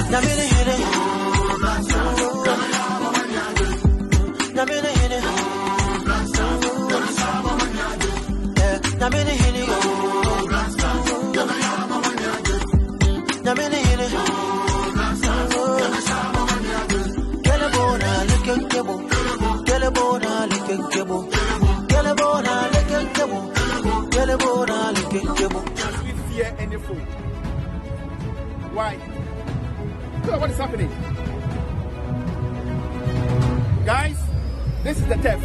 Namine hine. Namine hine. Namine hine. Namine hine. Kelebona lekekebo. Kelebona lekekebo. Kelebona lekekebo. Kelebona lekekebo. We fear any fool. Why? So what is happening? Guys, this is the theft.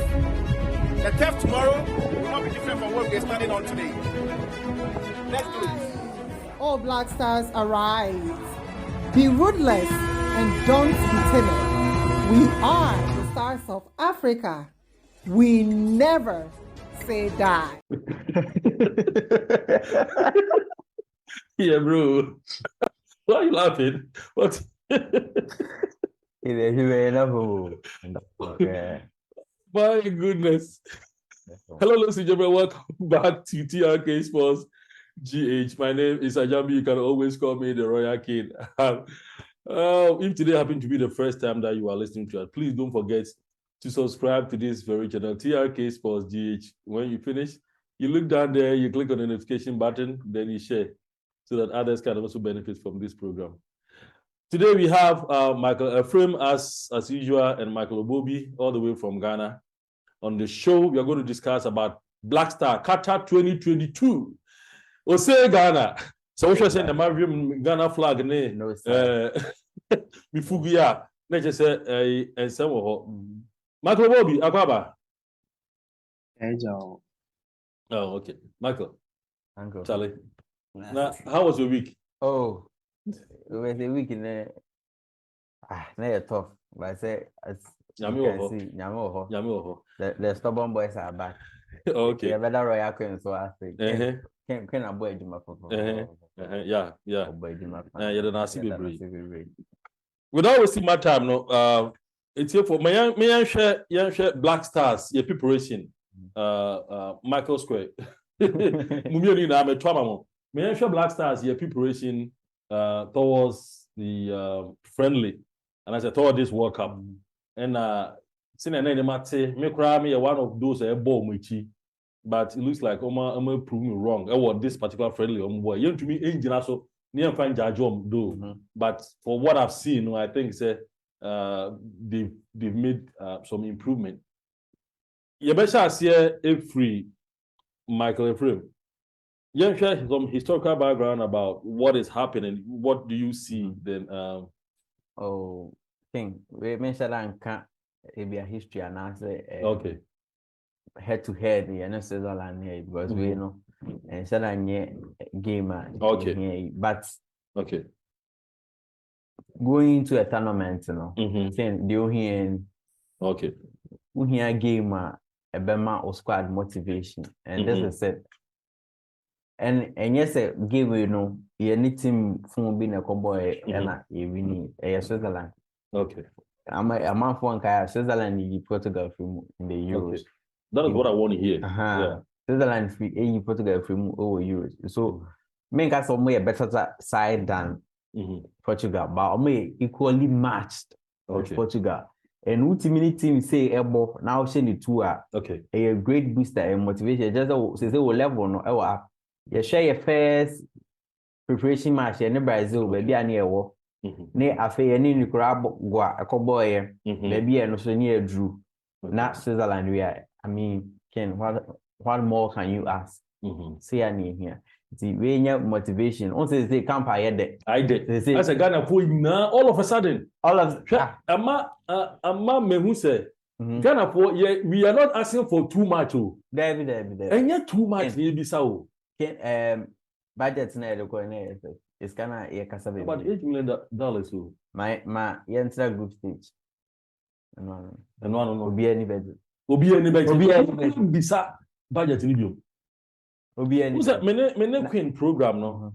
The theft tomorrow will not be different from what we're standing on today. Let's do it. All Black Stars arise. Be ruthless and don't be timid. We are the stars of Africa. We never say die. Yeah, bro. Why are you laughing? What? My goodness. Hello, ladies and gentlemen. Welcome back to TRK Sports GH. My name is Ajambi. You can always call me the Royal King. If today happened to be the first time that you are listening to us, please don't forget to subscribe to this very channel, TRK Sports GH. When you finish, you look down there, you click on the notification button, then you share so that others can also benefit from this program. Today we have Michael Ephraim as usual and Michael Obobi all the way from Ghana. On the show, we are going to discuss about Black Star Qatar 2022. Ose Ghana. So we should say the Ghana flag ne. No sir. Mifugia. Let's just say and some of Michael Obobi Akwaba. Hey Joe. Oh, okay. Michael. Uncle. Charlie. Now, how was your week? Oh, it was a week in there. Not tough, but I say as you can see, Nyame. the stubborn boys are back. Okay. Yeah, better Royal Queen, so I think. Can I boy Juma for? Yeah. Boy Juma. Yeah, the Nasi be. Without wasting my time, no. It's here for me. Share Black Stars. Your preparation. Michael Square. Mumio na me trauma mo. Me share Black Stars. Your preparation towards the friendly, and I said toward this World Cup. And since I me cry me one of those ball muchi, but it looks like Oma prove me wrong. I want this particular friendly boy. You to me engine so near find jajom do. But for what I've seen, I think they've made some improvement. You better see a free Michael Ephraim. You share some historical background about what is happening. What do you see then? Thing we mentioned that can't be a history and answer. Okay. Head to head, you know, Switzerland here because we know and said I game. Okay. But okay. Going into a tournament, you know, saying the here. Okay. We hear game a bema or squad motivation, and this is it. And yes, a game you know, you need team from being a cowboy and you need a Switzerland. Okay. I'm a phone guy. Switzerland, you Portugal from in the Euros. Okay. That is what I want to hear. Yeah. Switzerland free, you Portugal from over Euros. So, make us some way a better side than Portugal, but I'm equally matched with Portugal. And ultimately team say ebo now send the tour. Okay. A great booster and motivation. Just say level no up. You share your first preparation match in Brazil, baby, I near war. Ne afei ni nikura gwa akoboye baby e no so near Drew not Switzerland we are. I mean Ken, what more can you ask? See any here the motivation on say camp I did as a Ghana for now all of a sudden ama me who say Ghana for we are not asking for too much David and yet too much ni bisa o Ken budget na e ko na it's kind of about $8 million. So my enter group stage. No. Obi any budget. Bisa budget ni bio. Obi any. Who's that? Mene Queen program no.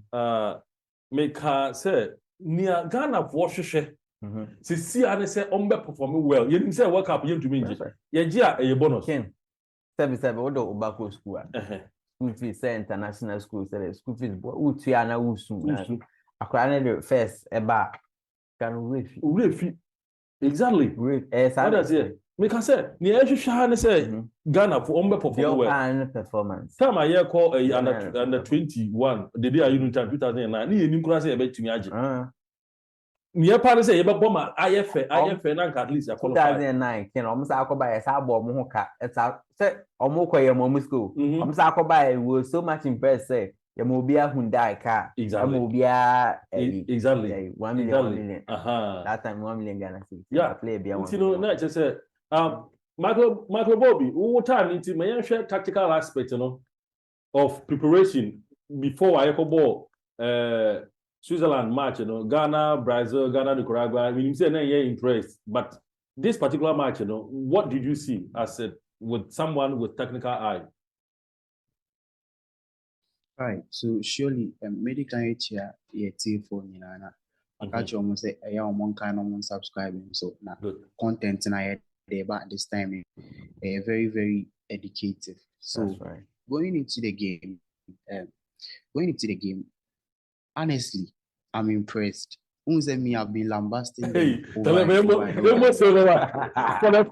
Make say near Ghana for hwehwe. See ane say ombe perform well. You say World Cup you to me. Ye gia e bonus. Ken. 7 what do Obako school? School fees say international school say school fees but utu ya na usu akwa na the first eba Can Refi. Exactly. What does it? We can say, near Shahane say, Ghana for Ombe performance. Time I hear call under 21, the day I unit 2009, you cross a bit to me. Near Paris say, but Boma, IFA, at least 2009, can almost by a sabo mocha. It's a set or mocha mom school. By was so much impressed, say, Yamobia Hyundai car. Exactly. Exactly. 1 million. That time 1 million Ghana. Yeah, play beyond. You know, not just say, Michael Bobby, what time into my share tactical aspect, of preparation before I ball Switzerland match, Ghana, Brazil, Ghana, Nicaragua. I mean, you say you're impressed, but this particular match, what did you see as with someone with technical eye? Right. So surely medical here for Nina. I catch almost say one kind of subscribing. So now content and I there but this time very, very educative. So going into the game, honestly, I'm impressed. Me, I've been lambasting them for the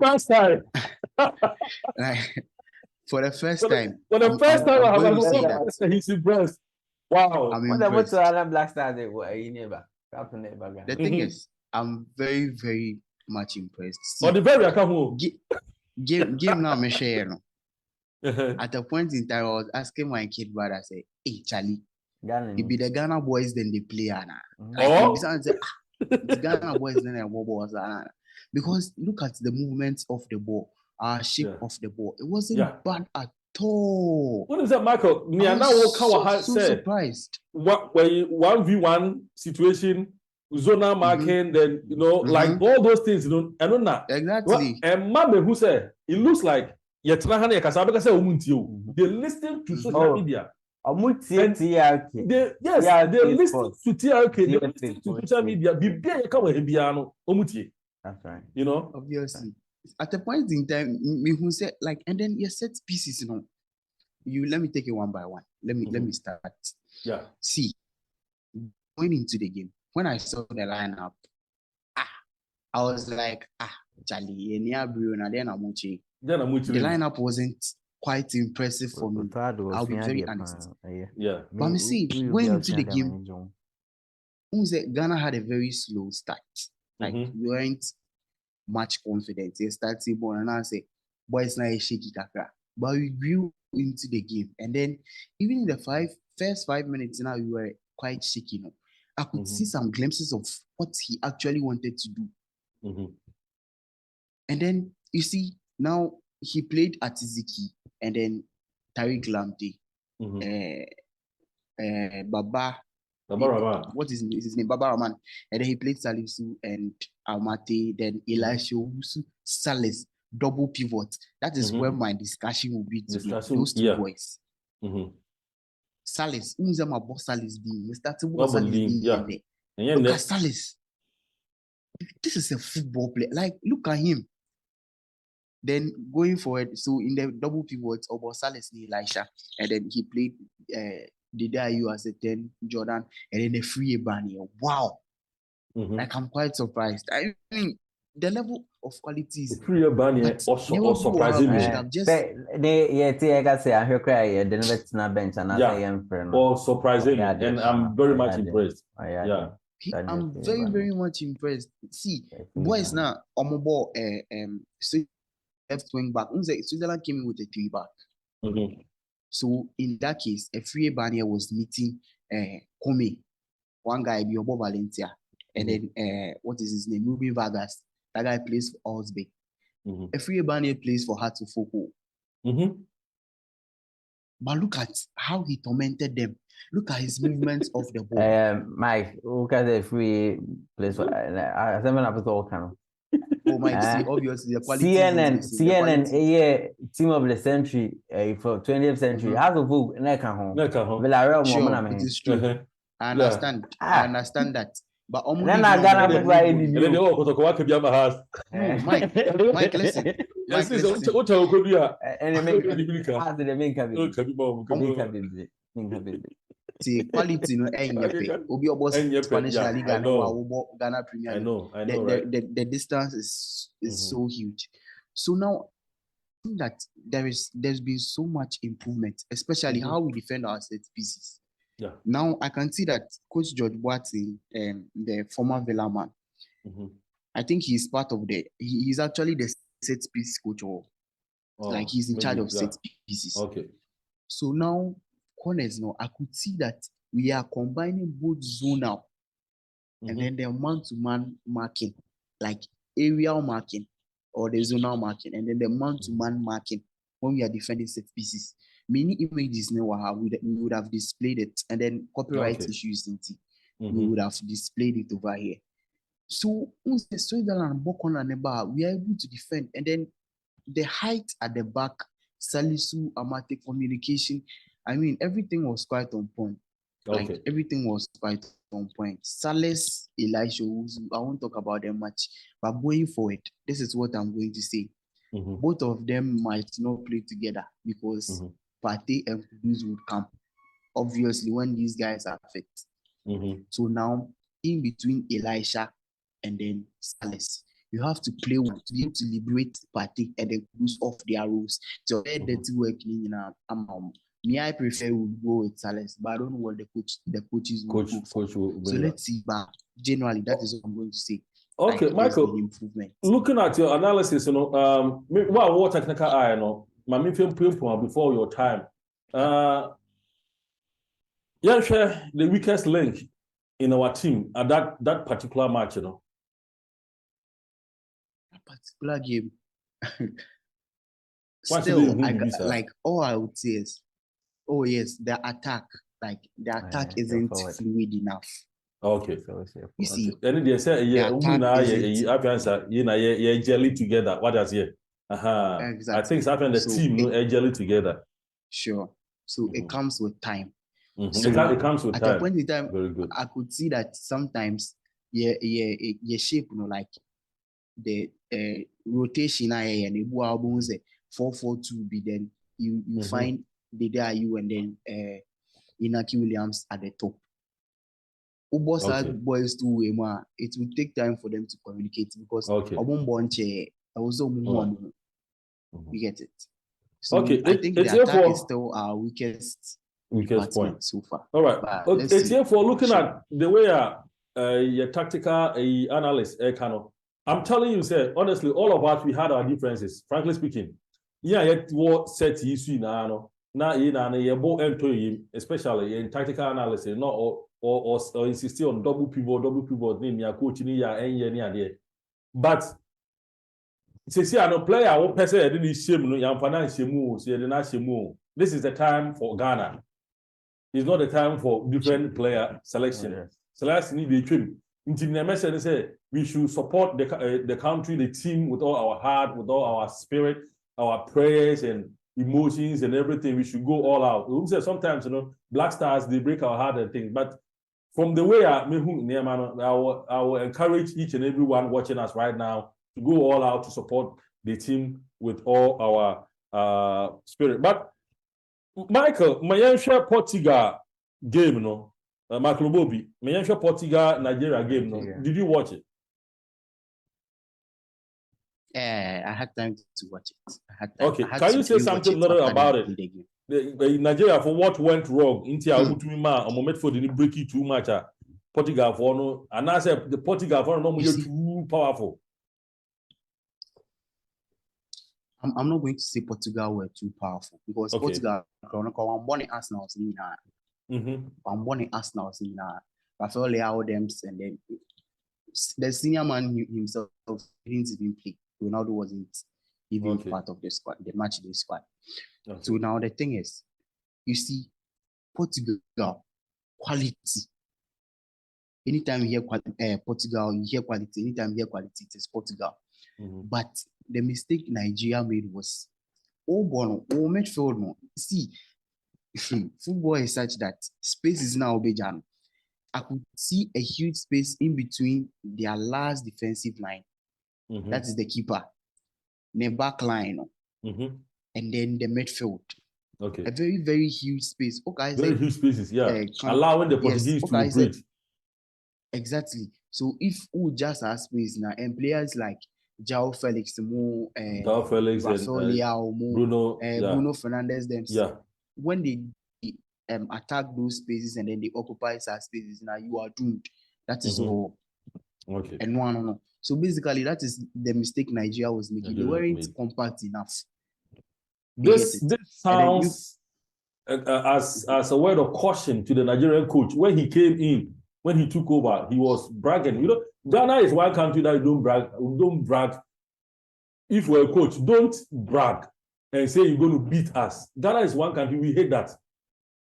first time. For the first time. For the first time, he's impressed. Wow. I'm impressed. Black Stars, the thing is, I'm very, very much impressed. For the very account, game now, me share. At a point in time, I was asking my kid brother, I say, "Hey, Charlie, it be the Ghana boys then they play Anna." The Ghana boys then they boys because look at the movements of the ball, shape of the ball. It wasn't bad at all. What is that, Michael? Me and now so surprised. What were 1v1 situation? Zonal marking, then like all those things, I don't know. Exactly. And Mame who said it looks like they listen to social media. They listen to TRK, they listen to social media. That's right. Obviously. At a point in time, me who said like, and then you set pieces, You let me take it one by one. Let me start. Yeah. See, going into the game. When I saw the lineup, I was like, Charlie, the lineup wasn't quite impressive for me. I'll be very honest. Yeah. But me see, going into the game, Ghana had a very slow start. Like, we weren't much confident. They started ball and I say, boys now shaky kakra. But we grew into the game. And then even in the first 5 minutes now, we were quite shaky. I could see some glimpses of what he actually wanted to do. And then you see, now he played Atiziki and then Tariq Lamptey, Baba Rahman. What is his name? Baba Rahman. And then he played Salisu and Almate, then Elisha Owusu, Salis, double pivot. That is where my discussion will be today. Those two boys. Salis, my boss Salis being started Salis being there. Look at Salis. This is a football player. Like, look at him. Then going forward, so in the double pivots, about Salis and Elisha, and then he played the day you as a 10 Jordan, and then the free Ebani. Wow. Like, I'm quite surprised. I mean, the level of quality is free Ebani also surprising me. Surprising, and I'm very much impressed. Yeah. I'm very, very much impressed. See, boys now, ball, left wing back. Switzerland came in with a 3-back. So in that case, a free Ebani was meeting Kome, one guy, Biobo Valencia, and then what is his name? Ruben Vargas. That guy plays for Osbeck. A free Ebani plays for Hatufoko. But look at how he tormented them. Look at his movements of the ball. Mike, look at the free place for Oh, Mike, see, obviously the quality. CNN, team of the century for 20th century. Has a book, Villarreal, sure, it is true. I understand. I understand that. But then I got to buy it. Mike, listen. Yes, what and they make the quality no enyepe. Obi obos Spanish La Liga no Ghana Premier League. I know, right? The distance is so huge. So now I think that there's been so much improvement, especially how we defend our set pieces. Yeah. Now I can see that Coach George Boateng, the former Villa man, I think he's part of he's actually the set piece coach, or like he's in charge of set pieces. Okay. So now corners, now I could see that we are combining both zonal and then the man-to-man marking, like aerial marking or the zonal marking, and then the man-to-man marking when we are defending set pieces. Many images now we would have displayed it, and then copyright issues in we would have displayed it over here. So Switzerland we are able to defend, and then the height at the back, Salisu, Amate, communication. I mean, everything was quite on point. Like everything was quite on point. Salas, Elisha, I won't talk about them much, but going forward, this is what I'm going to say. Both of them might not play together because Partey and Kudus would come, obviously, when these guys are fit. So now, in between Elisha and then Salas, you have to play well to be able to liberate Partey and then Kudus off their roles. So that's working. Me, I prefer we go with Salas, but I don't know what the coaches will do. So let's see. But generally, that is what I'm going to say. Okay, Michael. Looking at your analysis, what technical eye, before your time. Share the weakest link in our team at that particular match, That particular game. Still, like all I would say is, oh yes, the attack. Like the attack isn't fluid enough. Okay. You see, and they say jelly together. What does it? Exactly. I think it's happening the team jelly together. Sure. So it comes with time. So it comes with time. At a point in time, very good. I could see that sometimes shape, like the rotation and the 4-4-2 be then you find the you and then Inaki Williams at the top. Boys too, it will take time for them to communicate because we get it. So I think the attack is still our weakest point so far. All right. It's here for looking at the way your tactical analyst, I'm telling you, sir, honestly, all of us, we had our differences, frankly speaking. What set issue now, especially in tactical analysis, not or insist on double pivot, name your coach, but see, I know player who person I didn't shame, this is the time for Ghana. It's not the time for different player selection. Selection need be trim. We should support the country, the team with all our heart, with all our spirit, our prayers and emotions and everything. We should go all out. Sometimes, Black Stars, they break our heart and things. But from the way I will encourage each and everyone watching us right now to go all out to support the team with all our spirit. But Michael, my share Portugal game, Michael Bobi, my share Portugal Nigeria game, Did you watch it? I had time to watch it. Okay, can you say something little about it? Nigeria, for what went wrong? India, moment for the break it too much. Portugal for no, and I said the Portugal for no, you're too powerful. I'm not going to say Portugal were too powerful because Portugal, I'm born in Arsenal, I'm born in Arsenal, Rafael Leao, them, and then the senior man himself didn't even play. Ronaldo wasn't even part of the squad, the match day squad. So now the thing is, you see, Portugal quality. Anytime you hear Portugal, you hear quality. Anytime you hear quality, it is Portugal. But the mistake Nigeria made was midfield. No. See, football is such that space is now Obejan. I could see a huge space in between their last defensive line. That is the keeper, the back line, and then the midfield. Okay. A very, very huge space. Okay, Very huge spaces, yeah. Allowing the Portuguese to okay, operate. Exactly. So if we just have space now, and players like João Felix, João Felix and Bruno, Bruno Fernandes, them, yeah. when they attack those spaces and then they occupy such spaces, now you are doomed. That is all. Okay. And no. So basically, that is the mistake Nigeria was making. They weren't compact enough. This sounds as a word of caution to the Nigerian coach. When he came in, when he took over, he was bragging. You know, Ghana is one country that you don't brag. Don't brag. If you're a coach, don't brag and say you're going to beat us. Ghana is one country, we hate that.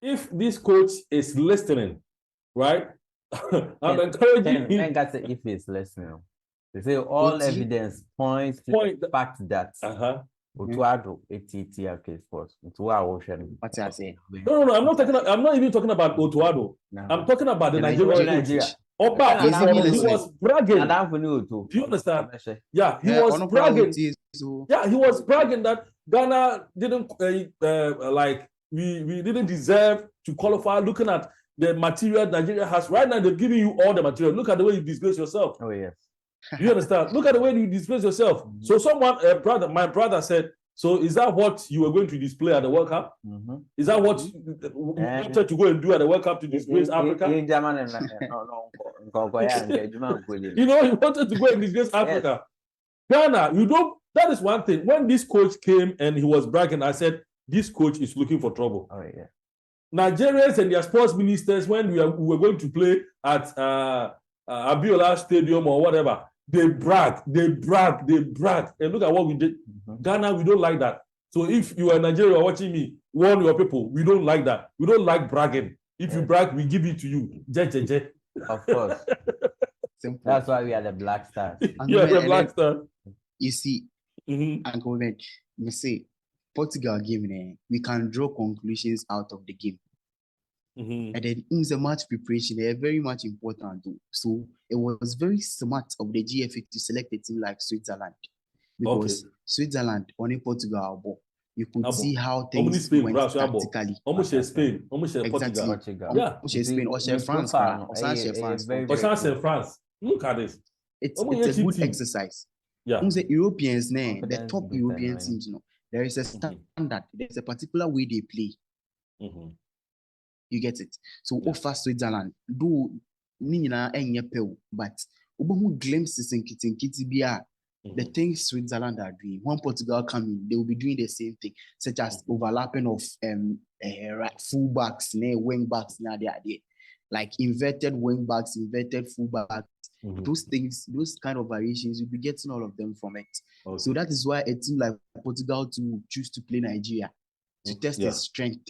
If this coach is listening, right? I'm encouraging him. If he's listening, they say all evidence points to the fact that Otuado ATT Sports. What's I say? No. I'm not even talking about Otuado. No. I'm talking about the Nigerian coach. Oba, he was bragging. Do you understand? Yeah, he was bragging. Yeah, he was bragging that Ghana didn't like we didn't deserve to qualify. Looking at the material Nigeria has right now, they're giving you all the material. Look at the way you disgrace yourself. Oh yes. You understand? Look at the way you disgrace yourself. So someone, my brother said, so is that what you were going to display at the World Cup? Is that what you wanted to go and do at the World Cup to disgrace Africa? You know, you wanted to go and disgrace Africa. Ghana, you don't, that is one thing. When this coach came and he was bragging, I said, this coach is looking for trouble. Oh, yeah. Nigerians and their sports ministers, when we were going to play at Abiola Stadium or whatever, they brag. And look at what we did. Ghana, we don't like that. So if you are in Nigeria watching me, warn your people, we don't like that. We don't like bragging. If you brag, we give it to you. Of course. That's why we are the Black Stars. Yeah, the Black Stars. You see, Uncle Ben, you say, Portugal game, we can draw conclusions out of the game. And then in the match preparation, they are very much important too. So it was very smart of the GFA to select a team like Switzerland. Because Switzerland, only Portugal, you could see how things went tactically. Almost Spain, almost Portugal. Yeah, Spain, or France. France. Look at this. It's a good exercise. Yeah. The Europeans, the top European teams, there is a standard. There's a particular way they play. You get it? So offer Switzerland, do Nina and but Ubahu glimpses in Kitty the things Switzerland are doing. When Portugal come in, they will be doing the same thing, such as overlapping of fullbacks, wing backs, like inverted wing backs, inverted fullbacks. Those things, those kind of variations, you'll be getting all of them from it. So that is why a team like Portugal to choose to play Nigeria to test its strength.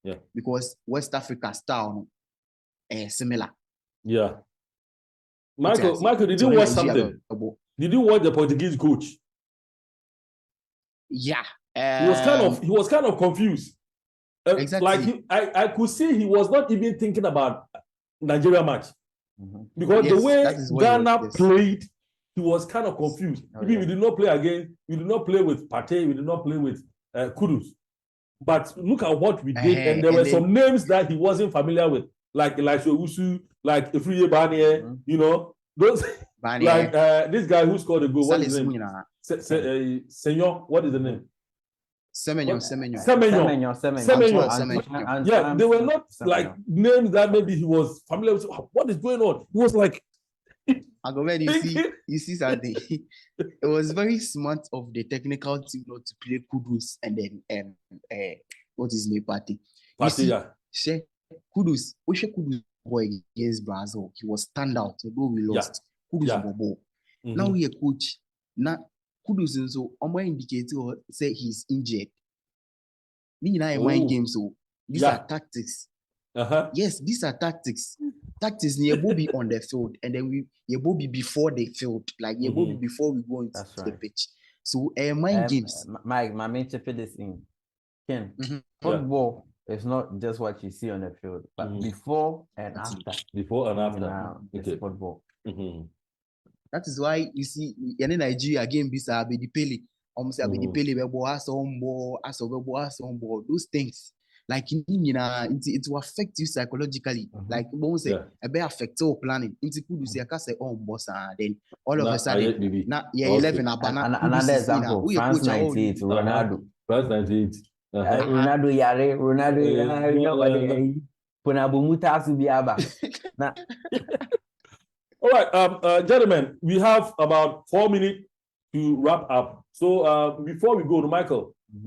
Yeah, because West Africa style similar. Yeah, Michael, did you watch something? Did you watch the Portuguese coach? Yeah, he was kind of confused. Exactly. Like I could see he was not even thinking about Nigeria match because the way Ghana played, he was kind of confused. We did not play again. We did not play with Partey. We did not play with Kudus. But look at what we did, and there were some names that he wasn't familiar with, like Elisha Usu, like Ifriye Barnier, you know, those like this guy who scored a goal. What is his name? Senyor. What is the name? Semenyo. Yeah, they were not like names that maybe he was familiar with. What is going on? He was like, you see something. It was very smart of the technical team not to play Kudus and then what is his name? Partey, yeah. Kudus boy against Brazil. He was standout, although we lost. Kudus now we a coach. Now Kudus and so on my indicator say he's injured. Me and I mind games, so these are tactics. Yes, these are tactics. Tactics near Bobby on the field, and then we Bobby before the field, like Bobby before we go into the pitch. So mind games. My main chip this in Ken. Football is not just what you see on the field, but before and after. Before and after. It's football. That is why you see in Nigeria game bisa be the Pele. almost a bit pele bebo asombo those things. Like it will affect you psychologically. Like bones say a bit affect your planning. It's could you say I can say boss then all of a sudden now 11 another example France 98 Ronaldo. France 98 Ronaldo yare nobody puna bumuta su biaba. All right, gentlemen, we have about 4 minutes to wrap up. So before we go to Michael, I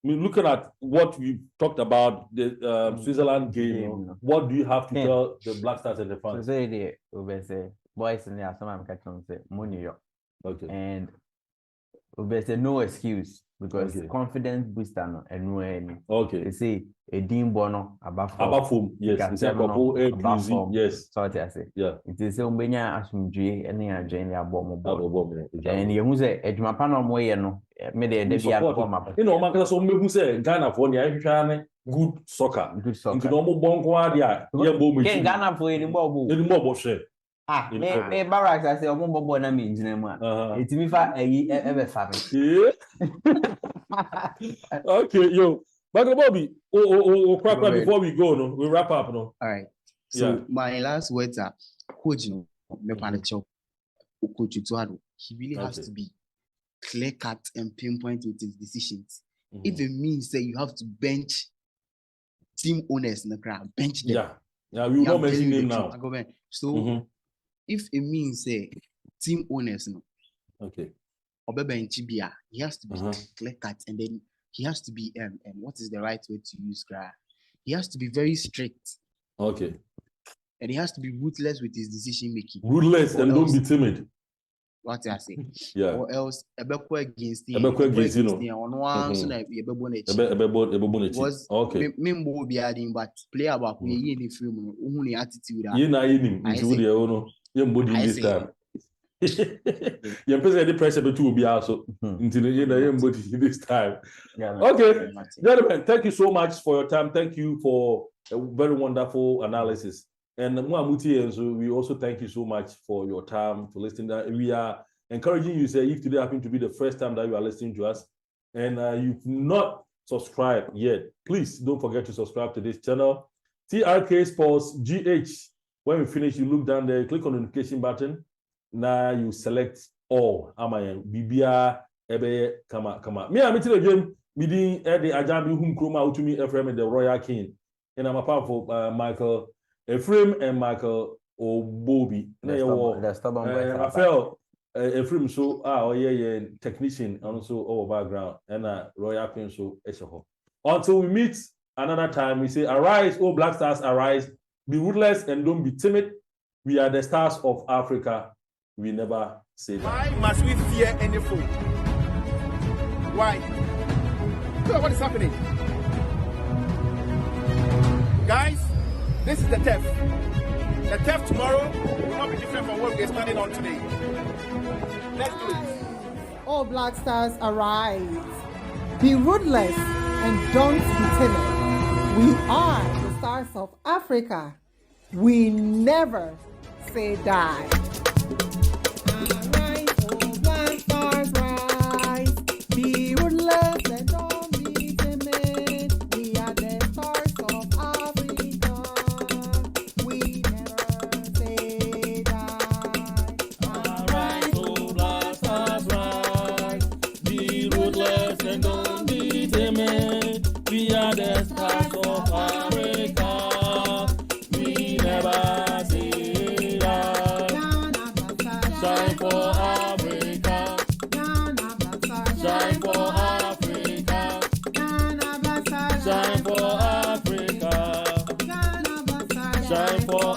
mean, looking at what we talked about, the Switzerland game, what do you have to tell the Black Stars and the fans? So boys in there, some I'm catching say New York. Okay. And say no excuse because confidence booster no and no any. Okay. They say a dean bono above yes. Yes. So I say. Yeah. It is umbenya asumdue any agent ya bomb. And you say ejuma pa no mo ye no me de bia no ma. You know, man so me say Ghana for ne ahwehwa good soccer. Nti no mo bon kwa dia ye bo me. Ghana for any more share. Me barracks I say omo bobo na me njina mu a. Etimi fa eyi ebe fa me. Okay, yo. Michael Bobby, before we go, no, we wrap up, no. All right. So my last words are, coach, me coach Tuado. He really has to be clear cut and pinpoint with his decisions. If it means that you have to bench team owners in the crowd, bench them. Yeah, we will not mention them now. So if it means team owners, no. Okay. He has to be clear cut, and then he has to be and what is the right way to use Gra? He has to be very strict. Okay. And he has to be ruthless with his decision making. Ruthless and don't be timid. What I say? Yeah. Or else a against him. On one so that was okay. Membo be adding, but play about we in the film only attitude. You know into the owner. You body this time. Your president pressure will be also until this time. Okay, gentlemen, thank you so much for your time. Thank you for a very wonderful analysis. And we also thank you so much for your time for listening. We are encouraging you, say, if today happened to be the first time that you are listening to us and you've not subscribed yet, please don't forget to subscribe to this channel. TRK Sports GH. When we finish, you look down there, you click on the notification button. Now you select all. Amayan Bibia Ebe Kama. Me, I'm the game. Me the Ajabi whom Kroma to me Ephraim and the Royal King. And I'm a powerful Michael Ephraim and Michael Obobi. The stubborn Raphael Ephraim so technician and also our background and Royal King so Eshoho. Until we meet another time, we say arise, oh Black Stars, arise, be ruthless and don't be timid. We are the stars of Africa. We never say that. Why must we fear any foe? Why? Look at what is happening. Guys, this is the theft. The theft tomorrow will not be different from what we're standing on today. Let's do it. All Black Stars, arise. Be ruthless and don't be timid. We are the stars of Africa. We never say die. Arise, oh Black Stars, rise. Be ruthless and don't be timid. We are the stars of Africa. We never say die. Arise, oh Black Stars, rise. Be ruthless and don't be timid. We are the stars of Africa. We never say die. Shine for Africa. Shine for Africa. Shine for Africa. Shine for